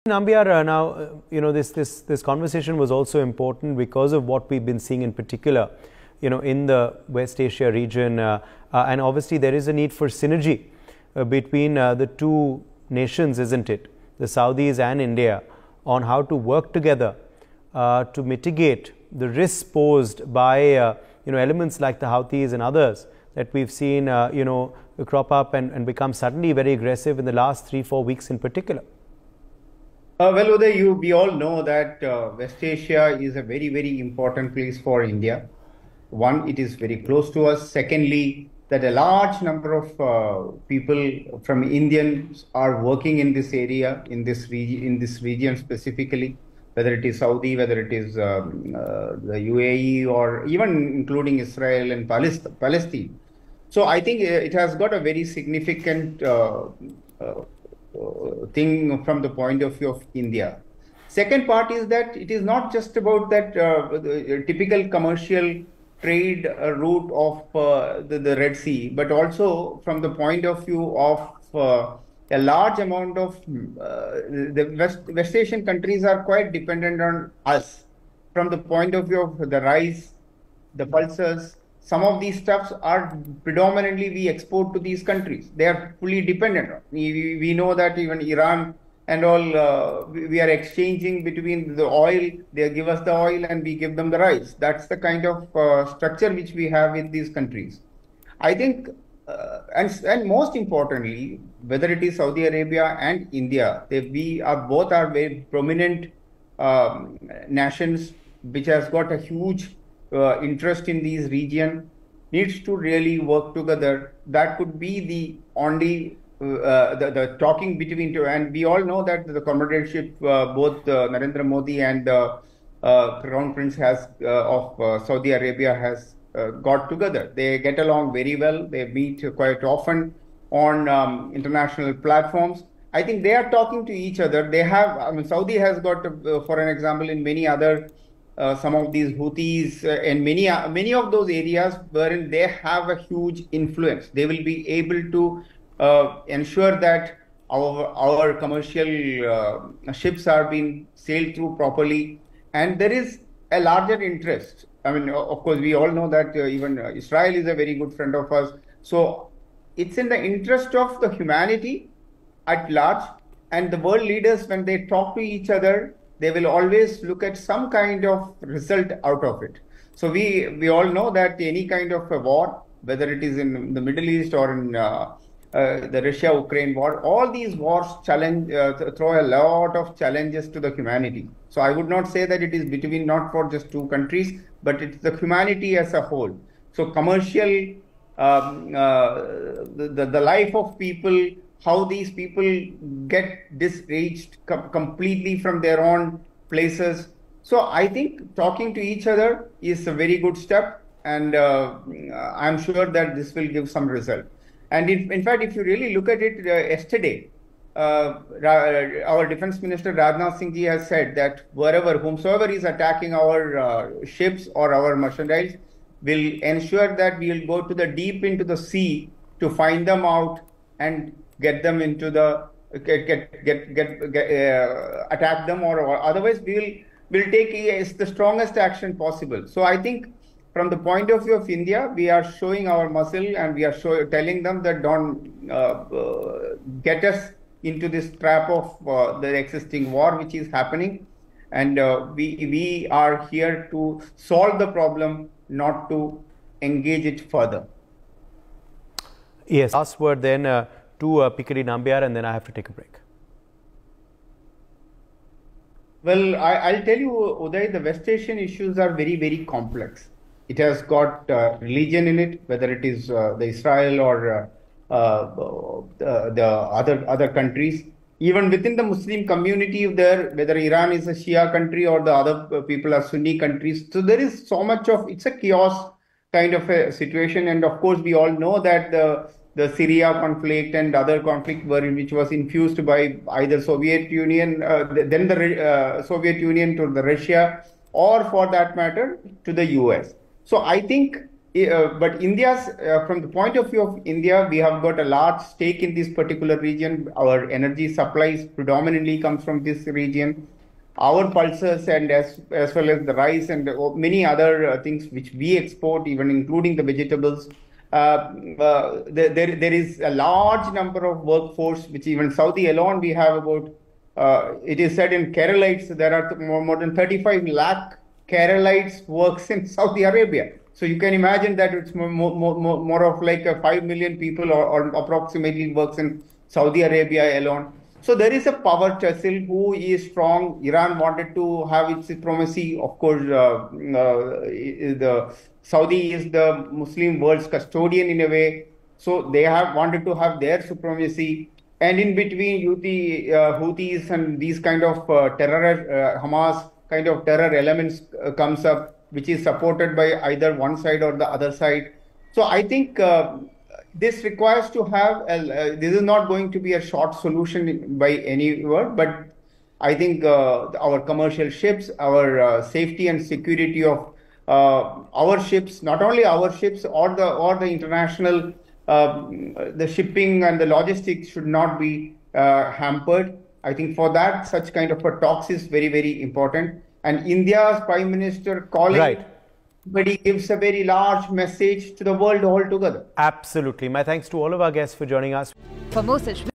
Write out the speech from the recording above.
Nambiar, this conversation was also important because of what we've been seeing in particular, in the West Asia region, and obviously there is a need for synergy between the two nations, isn't it? The Saudis and India, on how to work together to mitigate the risks posed by elements like the Houthis and others that we've seen crop up and become suddenly very aggressive in the last 3-4 weeks in particular. Well, Uday, we all know that West Asia is a very, very important place for India. One, it is very close to us. Secondly, that a large number of people from Indians are working in this area, in this region specifically, whether it is Saudi, whether it is the UAE, or even including Israel and Palestine. So I think it has got a very significant thing from the point of view of India. Second part is that it is not just about that typical commercial trade route of the Red Sea, but also from the point of view of a large amount of the West Asian countries are quite dependent on us from the point of view of the rice, the pulses. Some of these stuffs are predominantly we export to these countries. They are fully dependent on. We know that even Iran and all, we are exchanging between the oil. They give us the oil and we give them the rice. That's the kind of structure which we have with these countries. I think, and most importantly, whether it is Saudi Arabia and India, both are very prominent nations which has got a huge interest in these region, needs to really work together. That could be the only the talking between two. And we all know that the comradeship both Narendra Modi and the Crown Prince of Saudi Arabia has got together. They get along very well. They meet quite often on international platforms. I think they are talking to each other. They have, Saudi has got, for an example, in many other some of these Houthis and many of those areas wherein they have a huge influence. They will be able to ensure that our commercial ships are being sailed through properly, and there is a larger interest. Of course, we all know that even Israel is a very good friend of us. So it's in the interest of the humanity at large, and the world leaders, when they talk to each other, they will always look at some kind of result out of it. So we all know that any kind of a war, whether it is in the Middle East or in the Russia-Ukraine war, all these wars throw a lot of challenges to the humanity. So I would not say that it is between not for just two countries, but it's the humanity as a whole. So commercial, the life of people, how these people get disreached completely from their own places. So I think talking to each other is a very good step, and I'm sure that this will give some result. And in fact, if you really look at it, yesterday, our Defense Minister Rajnath Singh ji has said that whomsoever is attacking our ships or our merchandise, will ensure that we will go to the deep into the sea to find them out and get them into the attack them, or otherwise we'll take the strongest action possible. So I think from the point of view of India, we are showing our muscle, and we are telling them that don't get us into this trap of the existing war which is happening, and we are here to solve the problem, not to engage it further. Yes, last word then to PKD Nambiar, and then I have to take a break. Well, I'll tell you, Uday, the West Asian issues are very, very complex. It has got religion in it, whether it is the Israel or the other countries. Even within the Muslim community there, whether Iran is a Shia country or the other people are Sunni countries. So there is so much of, it's a chaos kind of a situation. And of course, we all know that the Syria conflict and other conflict which was infused by either Soviet Union, then the Soviet Union to the Russia, or for that matter, to the US. So I think but India's, from the point of view of India, we have got a large stake in this particular region. Our energy supplies predominantly comes from this region. Our pulses and as well as the rice and many other things which we export, even including the vegetables. There is a large number of workforce, which even Saudi alone we have about. It is said in Keralites there are more than 35 lakh Keralites works in Saudi Arabia. So you can imagine that it's more of like 5 million people or approximately works in Saudi Arabia alone. So there is a power tussle. Who is strong? Iran wanted to have its supremacy. Of course, the Saudi is the Muslim world's custodian in a way. So they have wanted to have their supremacy. And in between, Houthis and these kind of Hamas kind of terror elements comes up, which is supported by either one side or the other side. So I think this requires to have, this is not going to be a short solution by any word, but I think our commercial ships, our safety and security of our ships, not only our ships or the international, the shipping and the logistics should not be hampered. I think for that, such kind of a talks is very, very important. And India's Prime Minister calling, Right. but he gives a very large message to the world altogether. Absolutely. My thanks to all of our guests for joining us. For more such